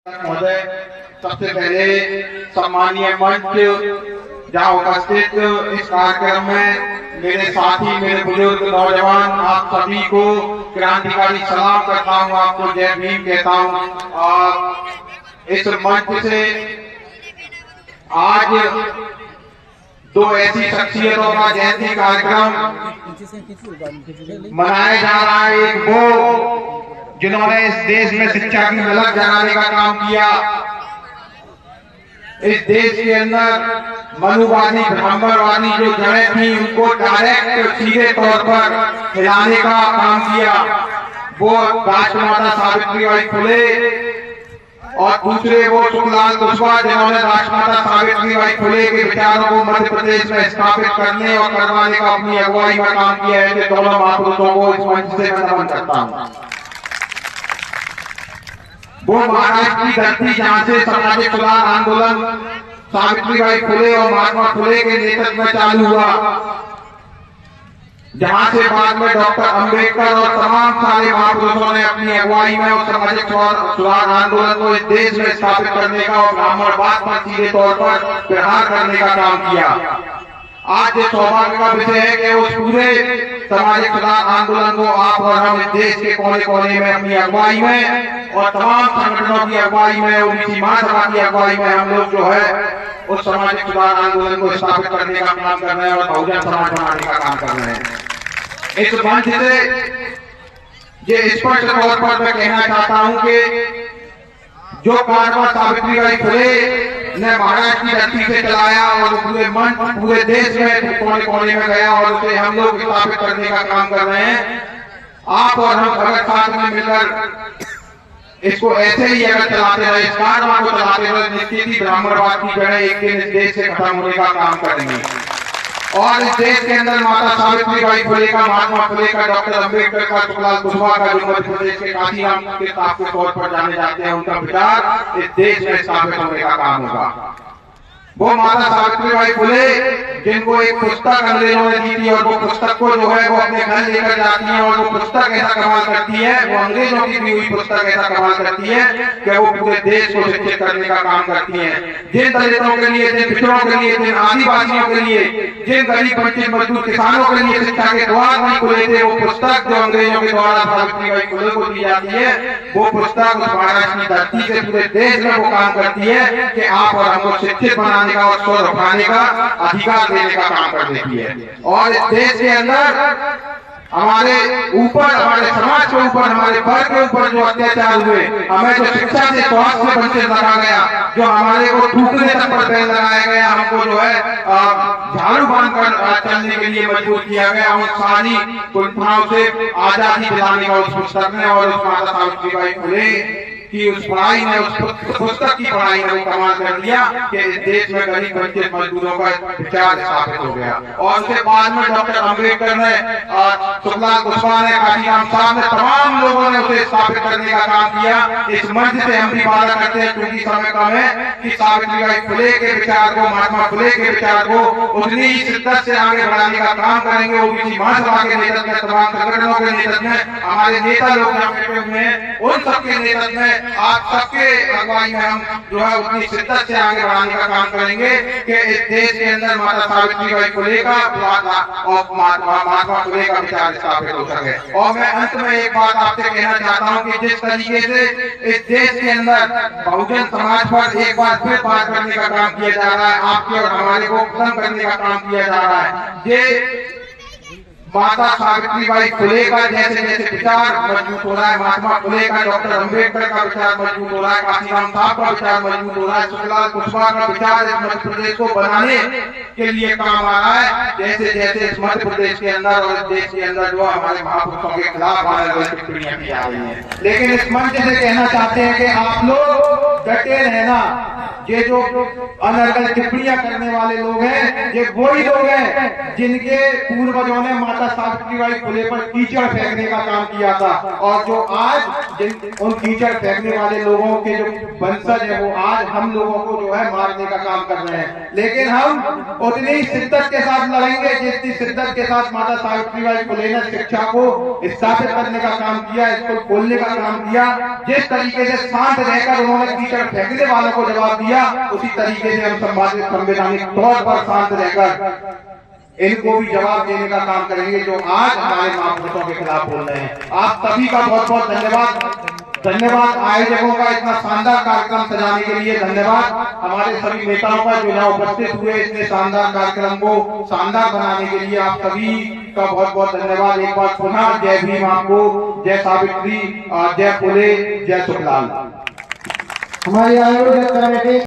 महोदय, सबसे पहले सम्मानीय मंच जहाँ उपस्थित इस कार्यक्रम में मेरे साथी, मेरे बुजुर्ग नौजवान, आप सभी को क्रांतिकारी सलाम करता हूँ, आपको जय भीम कहता हूँ। और इस मंच से आज दो ऐसी शख्सियतों का जयंती कार्यक्रम मनाया जा रहा है। एक वो जिन्होंने इस देश में शिक्षा की झलक जगाने का काम किया, इस देश के अंदर मनुवादी ब्राह्मणवादी जो जड़ें थी उनको डायरेक्ट सीधे तौर पर हिलाने का काम किया, वो राष्ट्रमाता सावित्रीबाई फुले। और दूसरे वो सुखलाल कुशवाहा जिन्होंने राष्ट्रमाता सावित्रीबाई फुले के विचारों को मध्य प्रदेश में स्थापित करने और करवाने का अपनी अगुवाई में काम किया है। कि दोनों महापुरुषों को इस मंच से मैं नमन करता हूँ। वो महाराष्ट्र की धरती जहाँ से सामाजिक सुधार आंदोलन सावित्रीबाई फुले और महात्मा फुले के नेतृत्व में चालू हुआ, जहाँ से बाद में डॉक्टर अंबेडकर और तमाम सारे महापुरुषों ने अपनी अगुवाई में उस सामाजिक सुधार आंदोलन को इस देश में स्थापित करने का और ब्राह्मणवाद पर सीधे तौर पर प्रहार करने का काम किया। आज ये सौभाग्य का विषय है कि उस पूरे सामाजिक सुधार आंदोलन को आप और हम इस देश के कोने कोने में अपनी अगुवाई में और तमाम संगठनों की अगुवाई में, ओबीसी महासभा की अगुवाई में हम लोग जो है उस सामाजिक सुधार आंदोलन को स्थापित करने का काम कर रहे हैं और बहुजन समाज बनाने का काम कर रहे हैं। इस मंच से ये स्पष्ट तौर पर मैं कहना चाहता हूं कि जो कारवा सावित्रीबाई फुले ने महाराष्ट्र की धरती से चलाया और पूरे मंच पूरे देश में कोने कोने में गया और उसे हम लोग स्थापित करने का काम कर रहे हैं। आप और हम अगर साथ में मिलकर इसको ऐसे ही अगर चलाते रहे, इस कारवा को चलाते रहे, निश्चित ही ब्राह्मणवाद की जड़ें एक दिन इस देश से खत्म होने का काम करेंगे। और इस देश के अंदर माता सावित्रीबाई फुले का, महात्मा फुले का, डॉक्टर अंबेडकर का, सुखलाल कुशवाहा का, जो मध्य प्रदेश के काशीराम के ताप के तौर पर जाने जाते हैं, उनका विचार इस देश में स्थापित होने का काम होगा। वो माता सावित्रीबाई फुले जिनको एक पुस्तक अंग्रेजों ने दी थी और वो पुस्तक को जो है वो अपने घर लेकर जाती है और वो पुस्तक ऐसा कमाल करती है, वो अंग्रेजों की दी हुई पुस्तक ऐसा कमाल करती है कि वो पूरे देश को शिक्षित करने का काम करती है। जिन दलितों के लिए, जिन पिछड़ों के लिए, जिन आदिवासियों के लिए, जिन गरीब वंचित मजदूर किसानों के लिए शिक्षा के द्वार नहीं खुले थे, वो पुस्तक जो अंग्रेजों के द्वारा सावित्रीबाई फुले को दी जाती है, वो पुस्तक उस महाराष्ट्र की धरती से पूरे देश में वो काम करती है कि आप और हमको शिक्षित बनाने का और स्वर उठाने का अधिकार देने का काम कर देती है। और इस देश के अंदर हमारे ऊपर, हमारे समाज के ऊपर, हमारे वर्ग के ऊपर जो अत्याचार हुए, हमें जो शिक्षा से, स्वास्थ्य से वंचित रखा गया, जो हमारे को थूकने तक पर बैन लगाया गया, हमको जो है झाड़ू बांधकर चलने के लिए मजबूर किया गया, उन सारी कुंठाओं से आजादी दिलाने का उस पुस्तक ने और उस माता सावित्रीबाई फुले कि उस पढ़ाई ने, उस पुस्तक की पढ़ाई ने वो कमाल कर दिया कि इस देश में गरीब वंचित मजदूरों का विचार स्थापित हो गया। और उसके बाद में डॉक्टर अंबेडकर ने, सुखलाल कुशवाहा ने, काशीराम साहब ने, तमाम लोगों ने उसे स्थापित करने का काम किया। इस मंच से हम भी वादा करते हैं, क्योंकि समय कम है, कि सावित्रीबाई फुले के विचार को, महात्मा फुले के विचार को उतनी ही शिद्दत से आगे बढ़ाने का काम करेंगे। ओबीसी महासभा के नेतृत्व में, तमाम संगठनों के नेतृत्व में, हमारे नेता लोग यहाँ बैठे हुए हैं, उन सबके नेतृत्व में, आप सबके अगुवाई में हम जो है उतनी शिद्दत से आगे बढ़ाने का काम करेंगे कि इस देश के अंदर माता सावित्रीबाई फुले का और महात्मा फुले का विचार स्थापित हो सके। और मैं अंत में एक बात आपसे कहना चाहता हूं कि जिस तरीके से इस देश के अंदर बहुजन समाज पर एक बार फिर बात करने का काम किया जा रहा है, आपके और हमारे को खत्म करने का काम किया जा रहा है, ये माता सावित्रीबाई फुले का जैसे जैसे विचार मजबूत हो रहा है, महात्मा फुले का, डॉक्टर अंबेडकर का विचार मजबूत हो रहा है, काशीराम साहब का विचार मजबूत हो रहा है, सुखलाल कुशवाहा का विचार इस मध्य प्रदेश को बनाने के लिए काम आ रहा है, जैसे जैसे इस मध्य प्रदेश के अंदर और इस देश के अंदर जो हमारे महापुरुषों के खिलाफ आने वाली टिप्पणियां की जा रही है। लेकिन इस मंच से कहना चाहते हैं कि आप लोग डटे रहना, ये जो अनर्गल टिप्पणियां करने वाले लोग हैं, ये वही लोग हैं जिनके पूर्वजों ने माता सावित्रीबाई फुले पर कीचड़ फेंकने का काम किया था, और जो आज उन कीचड़ फेंकने वाले लोगों के जो वंशज है वो आज हम लोगों को जो है मारने का काम कर रहे हैं। लेकिन हम उतनी ही शिद्दत के साथ लड़ेंगे जितनी शिद्दत के साथ माता सावित्रीबाई फुले ने शिक्षा को स्थापित करने का काम किया, स्कूल खोलने का काम किया। जिस तरीके से शांत रहकर उन्होंने कीचड़ फेंकने वालों को जवाब दिया, उसी तरीके से हम संवैधानिक तौर पर शांत रहकर इनको भी जवाब देने का काम करेंगे जो आज हमारे महापुरुषों के खिलाफ बोल रहे हैं। आप सभी का बहुत बहुत धन्यवाद आयोजकों का इतना शानदार कार्यक्रम सजाने के लिए धन्यवाद। हमारे सभी नेताओं का जो यहाँ उपस्थित हुए इतने शानदार कार्यक्रम को शानदार बनाने के लिए आप सभी का बहुत बहुत धन्यवाद। एक बार पुनः जय भीम आपको, जय सावित्री, जय फुले, जय सुखलाल। हमारी आयोजक कमेटी